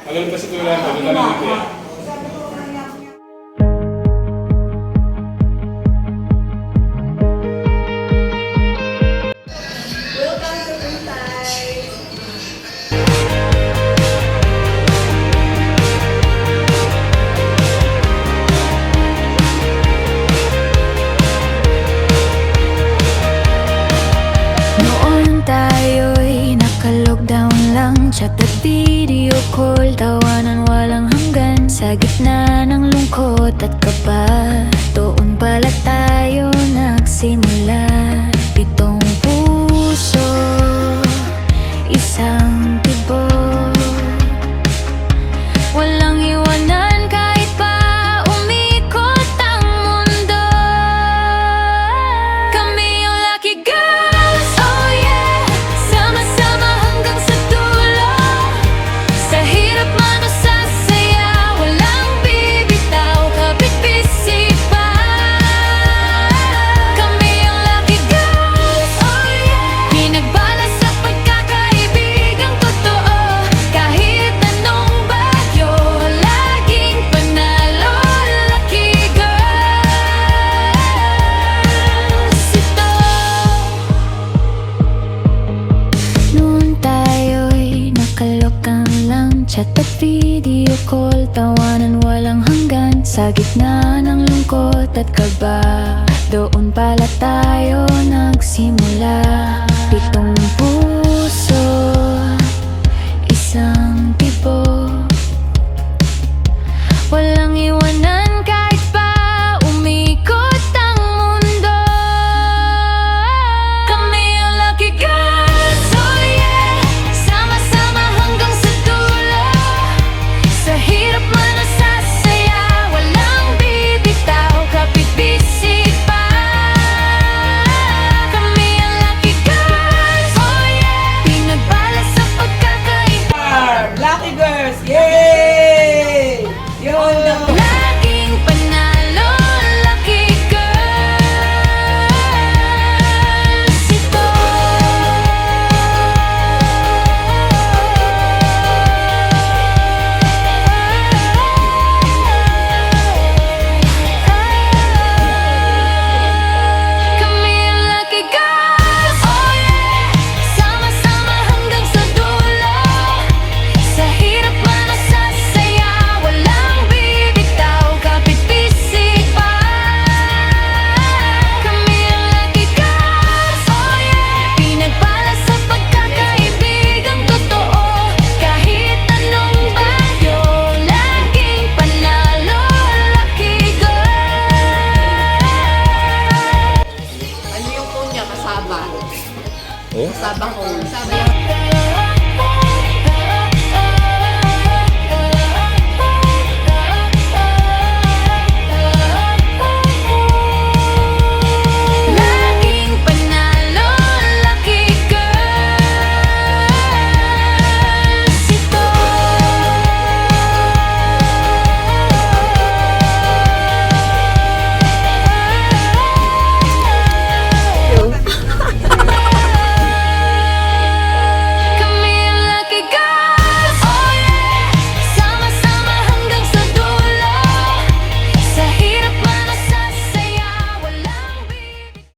Magaling pa si Kuya Lando, doon lang yung tiyan. Welcome to Puntay! Noon tayo'y naka-lockdown lang, chat at video call, tawanan walang hanggan. Sa gitna ng lungkot at kaba, doon pala tayo nagsimula. Pitong puso, isang tibok, walang iwanan kahit pa umikot ang mundo. Kami yung lucky girls, oh yeah, sama-sama hanggang sa dulo. Sa hirap man o sa saya, walang bibitaw, kapit bisig pa. Kami yung lucky girls, oh yeah, pinagbala sa pagkakaibigang totoo. Kahit anong bagyo, laging panalo, lucky girls ito. Noon tayo'y nakalokan lang, chat at video call, tawanan walang hanggan. Sa gitna ng lungkot at kaba, doon pala tayo nagsimula. Pitong puso,